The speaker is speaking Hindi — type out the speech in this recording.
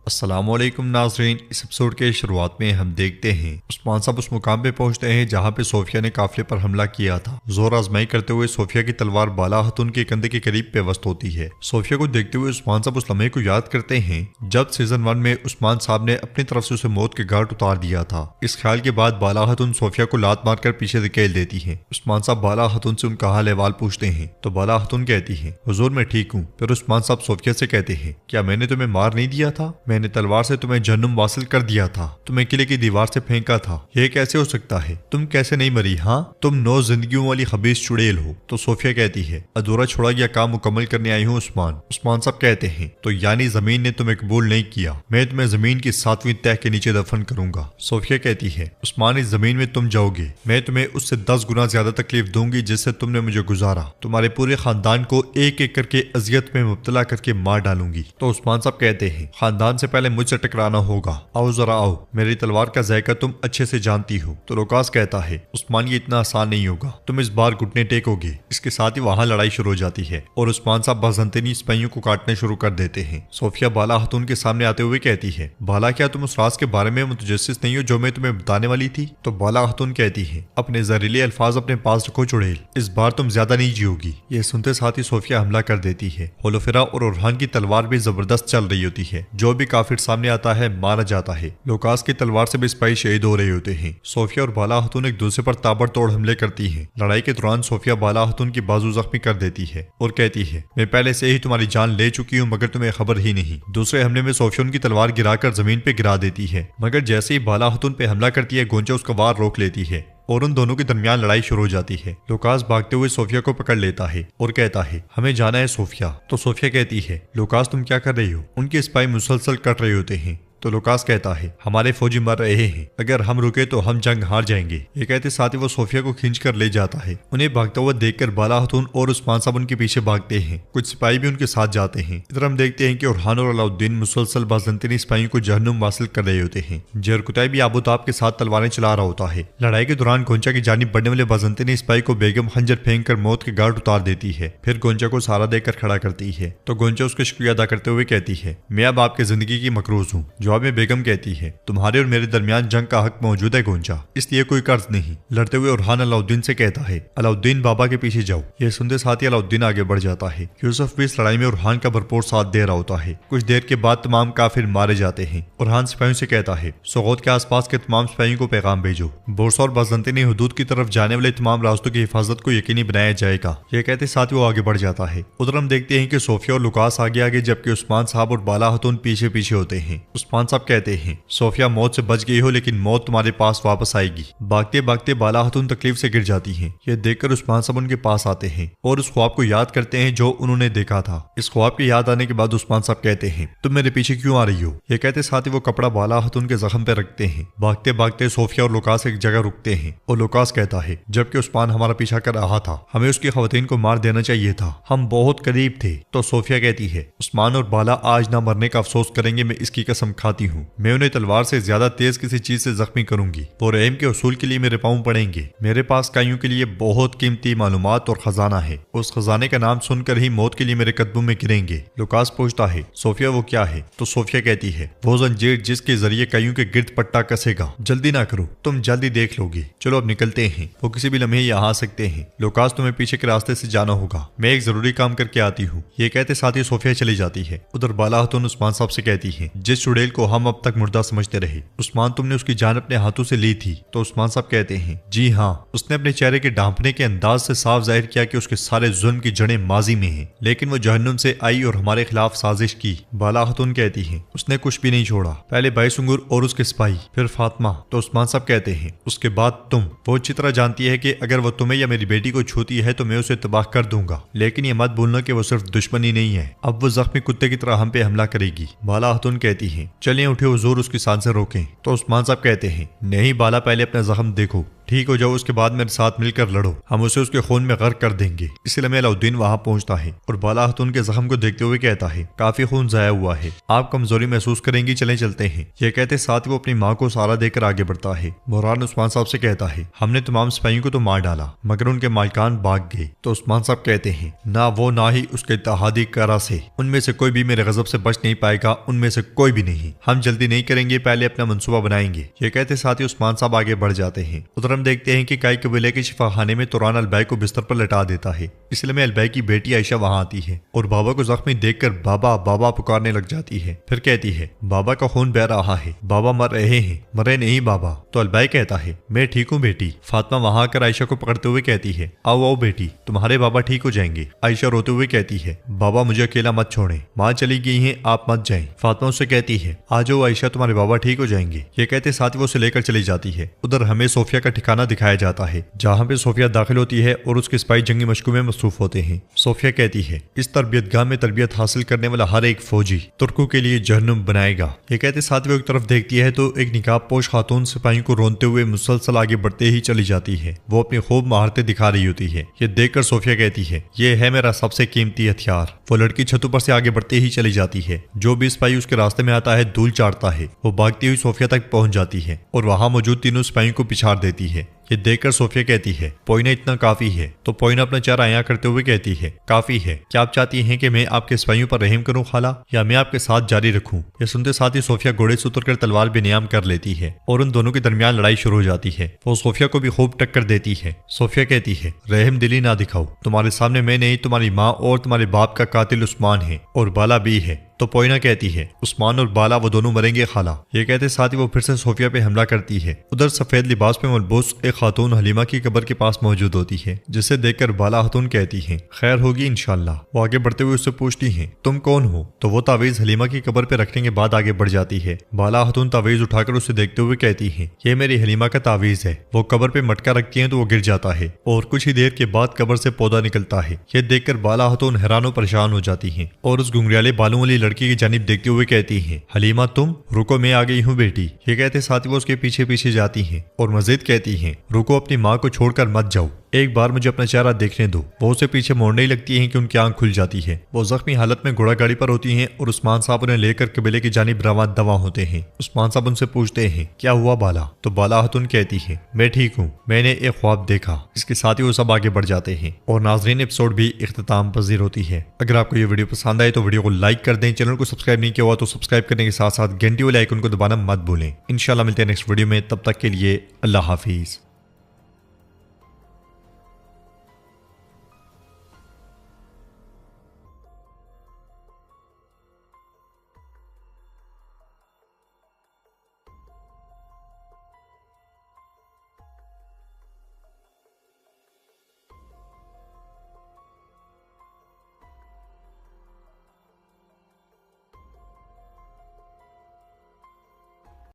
अस्सलामुअलैकुम नाज़रीन। इस एपिसोड के शुरुआत में हम देखते हैं उस्मान साहब उस मुकाम पे पहुंचते हैं जहां पे सोफिया ने काफिले पर हमला किया था। जोर आजमाई करते हुए सोफिया की तलवार बाला हतून के कंधे के करीब पेवस्त होती है। सोफिया को देखते हुए उस्मान साहब उस लम्हे को याद करते हैं जब सीजन 1 में उस्मान साहब ने अपनी तरफ से उसे मौत के घाट उतार दिया था। इस ख्याल के बाद बाला हतून सोफिया को लात मारकर पीछे धकेल देती है। उस्मान साहब बाला हतून से उनका हाल अहवाल पूछते हैं तो बाला हतून कहती है, हुजूर मैं ठीक हूँ। फिर उस्मान साहब सोफिया से कहते हैं, क्या मैंने तुम्हें मार नहीं दिया था? मैंने तलवार से तुम्हें जहन्नुम वासिल कर दिया था, तुम्हें किले की दीवार से फेंका था। यह कैसे हो सकता है? तुम कैसे नहीं मरी? हाँ, तुम 9 जिंदगियों वाली खबीस चुड़ैल हो। तो सोफिया कहती है, अधूरा छोड़ा गया काम मुकम्मल करने आई हूँ उस्मान। उस्मान साहब कहते हैं, तो यानी जमीन ने तुम्हें कबूल नहीं किया, मैं तुम्हें जमीन की 7वीं तह के नीचे दफन करूंगा। सोफिया कहती है, उस्मान इस जमीन में तुम जाओगे, मैं तुम्हें उससे 10 गुना ज्यादा तकलीफ दूंगी जिससे तुमने मुझे गुजारा। तुम्हारे पूरे खानदान को एक एक करके अजियत में मुब्तला करके मार डालूंगी। तो उस्मान साहब कहते हैं, खानदान से पहले मुझसे टकराना होगा, आओ जरा आओ, मेरी तलवार का जायका तुम अच्छे से जानती हो। तो लोकास कहता है, उस्मान ये इतना आसान नहीं होगा, तुम इस बार घुटने टेकोगे। इसके साथ ही वहां लड़ाई शुरू हो जाती है और उस्मान साहब बाज़ंतीनी सिपाहियों को काटने शुरू कर देते हैं। सोफिया बाला हतून के सामने आते हुए कहती है, बाला क्या तुम उस राज के बारे में मुतजस्सिस नहीं हो जो मैं तुम्हें बताने वाली थी? तो बाला हतून कहती है, अपने जहरीले अल्फाज अपने पास रखो चुड़ैल, इस बार तुम ज्यादा नहीं जियोगी। ये सुनते साथ ही सोफिया हमला कर देती है। होलोफिरा और उरहान की तलवार भी जबरदस्त चल रही होती है। जो भी काफिर सामने आता है मारा जाता है। लोकास की तलवार से भी सिपाही शहीद हो रहे होते हैं। सोफिया और बाला हतून एक दूसरे पर ताबड़तोड़ हमले करती हैं। लड़ाई के दौरान सोफिया बाला हतून की बाजू जख्मी कर देती है और कहती है, मैं पहले से ही तुम्हारी जान ले चुकी हूँ मगर तुम्हें खबर ही नहीं। दूसरे हमले में सोफिया उनकी तलवार गिराकर जमीन पे गिरा देती है, मगर जैसे ही बाला हतून पे हमला करती है गोंचा उसका वार रोक लेती है और उन दोनों के दरमियान लड़ाई शुरू हो जाती है। लुकास भागते हुए सोफिया को पकड़ लेता है और कहता है, हमें जाना है सोफिया। तो सोफिया कहती है, लुकास तुम क्या कर रही हो? उनके सिपाही मुसलसल कट रहे होते हैं। तो लुकास कहता है, हमारे फौजी मर रहे हैं, अगर हम रुके तो हम जंग हार जाएंगे। ये कहते साथ ही वो सोफिया को खींच कर ले जाता है। उन्हें भागता हुआ देखकर बाला हतून और उस्मान साहब उनके पीछे भागते हैं। कुछ सिपाही भी उनके साथ जाते हैं। इधर हम देखते हैं कि उरहान और अलाउद्दीन मुसलसल बाज़ंतीनी सिपाहियों को जहन्नुम वासिल कर रहे होते हैं। जरकुताई भी आबूताब के साथ तलवारें चला रहा होता है। लड़ाई के दौरान गोंचा की जानिब बढ़ने वाले बाज़ंतीनी सिपाही को बेगम खंजर फेंक कर मौत के घाट उतार देती है। फिर गोंचा को सहारा देकर खड़ा करती है। तो गोंचा उसका शुक्रिया अदा करते हुए कहती है, मैं अब आपकी जिंदगी की मकरूज हूँ। जवाब में बेगम कहती है, तुम्हारे और मेरे दरमियान जंग का हक मौजूद है गोंचा, इसलिए कोई कर्ज नहीं। लड़ते हुए उरहान अलाउद्दीन से कहता है, अलाउद्दीन बाबा के पीछे जाओ। यह सुनते साथ ही अलाउद्दीन आगे बढ़ जाता है। यूसुफ भी इस लड़ाई में उरहान का भरपूर साथ दे रहा होता है। कुछ देर के बाद तमाम काफिर मारे जाते हैं। उरहान सिपाहियों से कहता है, सोगौत के आसपास के तमाम सिपाहियों को पैगाम भेजो, बोरसा और बाज़ंतीनी हुदूद की तरफ जाने वाले तमाम रास्तों की हिफाजत को यकीनी बनाया जाएगा। यह कहते साथ वो आगे बढ़ जाता है। उधर हम देखते हैं कि सोफिया और लुकास आगे आगे जबकि उस्मान साहब और बाला हतून पीछे पीछे होते हैं। उस्मान साहब कहते हैं, सोफिया मौत से बच गई हो लेकिन मौत तुम्हारे पास वापस आएगी। भागते भागते बाला हतून तकलीफ से गिर जाती हैं। यह देखकर उस्मान साहब उनके पास आते हैं और उस ख्वाब को याद करते हैं जो उन्होंने देखा था। इस ख्वाब के याद आने के बाद उस्मान साहब कहते हैं, तुम मेरे पीछे क्यों आ रही हो? यह कहते साथ ही वो कपड़ा बाला हतून के जख्म पे रखते हैं। भागते भागते सोफिया और लुकास एक जगह रुकते हैं और लुकास कहता है, जबकि उस्मान हमारा पीछा कर रहा था, हमें उसकी खवातीन को मार देना चाहिए था, हम बहुत करीब थे। तो सोफिया कहती है, उस्मान और बाला आज ना मरने का अफसोस करेंगे, मैं इसकी कसम खाती हूँ। मैं उन्हें तलवार से ज्यादा तेज किसी चीज से जख्मी करूंगी। वो रहम के उसूल के लिए मेरे पांव पड़ेंगे। मेरे पास काइयों के लिए बहुत कीमती मालूमात और खजाना है, उस खजाने का नाम सुनकर ही मौत के लिए मेरे कदमों में गिरेंगे। लुकास पूछता है, सोफिया वो क्या है? तो सोफिया कहती है, वो जंजीर जिसके जरिए काइयों के गिर्द पट्टा कसेगा। जल्दी ना करो, तुम जल्दी देख लोगे। चलो अब निकलते हैं, वो किसी भी लम्हे यहाँ आ सकते हैं। लुकास तुम्हें पीछे के रास्ते से जाना होगा, मैं एक जरूरी काम करके आती हूँ। ये कहते साथ ही सोफिया चली जाती है। उधर बाला हतून उस्मान साहब से कहती है, जिस चुड़ैल को हम अब तक मुर्दा समझते रहे, उस्मान तुमने उसकी जान अपने हाथों से ली थी? तो उस्मान साहब कहते हैं, जी हाँ। उसने अपने चेहरे के ढांपने के अंदाज से साफ जाहिर किया कि उसके सारे जुल्म की जड़ें माजी में हैं, लेकिन वो जहन्नुम से आई और हमारे खिलाफ साजिश की। बाला हतून कहती है, उसने कुछ भी नहीं छोड़ा, पहले भाई सुंगुर और उसके सिपाही, फिर फातिमा। तो उस्मान साहब कहते हैं, उसके बाद तुम। वो अच्छी तरह जानती है कि अगर वो तुम्हें या मेरी बेटी को छूती है तो मैं उसे तबाह कर दूंगा, लेकिन ये मत भूलना कि वो सिर्फ दुश्मनी नहीं है, अब वो जख्मी कुत्ते की तरह हम पे हमला करेगी। बाला हतून कहती है, चलिए उठे हुजूर, उसकी सांसें रोकें। तो उस्मान साहब कहते हैं, नहीं बाला, पहले अपना जख्म देखो। ठीक हो जाओ, उसके बाद मेरे साथ मिलकर लड़ो, हम उसे उसके खून में गर्क कर देंगे। इसलिए अलाउद्दीन वहां पहुंचता है और बाला खातून के जख्म को देखते हुए कहता है, काफी खून जाया हुआ है, आप कमजोरी महसूस करेंगी, चले चलते हैं। ये कहते साथ वो अपनी माँ को सहारा देकर आगे बढ़ता है। बुरहान उस्मान साहब से कहता है, हमने तमाम सिपाहियों को तो मार डाला मगर उनके मालिकान भाग गए। तो उस्मान साहब कहते हैं, ना वो ना ही उसके इत्तेहादी कारा से, उनमें से कोई भी मेरे गजब से बच नहीं पाएगा, उनमें से कोई भी नहीं। हम जल्दी नहीं करेंगे, पहले अपना मंसूबा बनाएंगे। ये कहते साथ ही उस्मान साहब आगे बढ़ जाते हैं। उधर हम देखते हैं कि काई कबीले के शिफाखाने में तुरान अलबाई को बिस्तर पर लटा देता है। इसलिए में अलबाई की बेटी आयशा वहां आती है और बाबा को जख्मी देखकर बाबा बाबा पुकारने लग जाती है। फिर कहती है, बाबा का खून बह रहा है, बाबा मर रहे हैं। मरे नहीं बाबा। तो अलबाई कहता है, मैं ठीक हूँ बेटी। फातिमा वहां आकर आयशा को पकड़ते हुए कहती है, आओ आओ बेटी, तुम्हारे बाबा ठीक हो जाएंगे। आयशा रोते हुए कहती है, बाबा मुझे अकेला मत छोड़े, माँ चली गई है, आप मत जाएं। फातिमा उससे कहती है, आ जाओ आयशा, तुम्हारे बाबा ठीक हो जाएंगे। ये कहते साथ ही वो उसे लेकर चली जाती है। उधर हमें सोफिया का ठिकाना दिखाया जाता है जहाँ पे सोफिया दाखिल होती है और उसके सिपाही जंगी मशकों में मसरूफ होते हैं। सोफिया कहती है, इस तरबियतगाह में तरबियत हासिल करने वाला हर एक फौजी तुर्कों के लिए जहन्नुम बनाएगा। ये कहते साथ वो एक तरफ देखती है तो एक निकाब पोश खातून सिपाहियों को रोनते हुए मुसलसल आगे बढ़ते ही चली जाती है। वो अपनी खूब महारतें दिखा रही होती है। ये देखकर सोफिया कहती है, ये है मेरा सबसे कीमती हथियार। वो लड़की छत पर से आगे बढ़ते ही चली जाती है। जो भी सिपाही उसके रास्ते में आता है धूल चाटता है। वो भागती हुई सोफिया तक पहुंच जाती है और वहां मौजूद तीनों सिपाहियों को पिछाड़ देती है। ये देखकर सोफिया कहती है, पोइना इतना काफी है। तो पोइना अपना चेहरा आया करते हुए कहती है, काफी है। क्या आप चाहती हैं कि मैं आपके सिपाहियों पर रहम करूं खाला, या मैं आपके साथ जारी रखूं? ये सुनते साथ ही सोफिया घोड़े से उतरकर तलवार बेनियाम कर लेती है और उन दोनों के दरमियान लड़ाई शुरू हो जाती है। वो सोफिया को भी खूब टक्कर देती है। सोफिया कहती है, रहम दिली ना दिखाओ, तुम्हारे सामने मैं नहीं, तुम्हारी माँ और तुम्हारे बाप का कातिल उस्मान है और बाला भी है। तो पोइना कहती है, उस्मान और बाला वो दोनों मरेंगे खाला। ये कहते साथ ही वो फिर से सोफिया पे हमला करती है। उधर सफेद लिबास में मलबूस एक खातून हलीमा की कब्र के पास मौजूद होती है, जिसे देखकर बाला खातून कहती है, खैर होगी इंशाल्लाह। वो आगे बढ़ते हुए उससे पूछती है, तुम कौन हो? तो वो तावीज हलीमा की कब्र पे रखने के बाद आगे बढ़ जाती है। बाला खातून तावीज उठाकर उसे देखते हुए कहती है, ये मेरी हलीमा का तावीज है। वो कब्र पे मटका रखती है तो वो गिर जाता है और कुछ ही देर के बाद कब्र से पौधा निकलता है। ये देखकर बाला खातून हैरान परेशान हो जाती है और उस घुंघराले बालों वाली लड़की की जानिब देखते हुए कहती हैं, हलीमा तुम रुको, मैं आ गई हूँ बेटी। ये कहते साथ ही वो उसके पीछे पीछे जाती हैं और मजीद कहती हैं, रुको, अपनी माँ को छोड़कर मत जाओ, एक बार मुझे अपना चेहरा देखने दो। वो उसे पीछे मोड़ने ही लगती हैं कि उनकी आंख खुल जाती है। वो जख्मी हालत में घोड़ा गाड़ी पर होती हैं और उस्मान साहब उन्हें लेकर कबीले की जानिब रवां दवा होते हैं। उस्मान साहब उनसे पूछते हैं, क्या हुआ बाला? तो बाला खातून कहती है, मैं ठीक हूँ, मैंने एक ख्वाब देखा। इसके साथ ही वो सब आगे बढ़ जाते हैं और नाजरीन एपिसोड भी इख्तिताम पजीर होती है। अगर आपको ये वीडियो पसंद आए तो वीडियो को लाइक कर दें, चैनल को सब्सक्राइब नहीं किया हुआ तो सब्सक्राइब करने के साथ साथ घंटी वाले आइकन को दबाना मत भूलें। इंशाल्लाह मिलते हैं नेक्स्ट वीडियो में, तब तक के लिए अल्लाह हाफिज।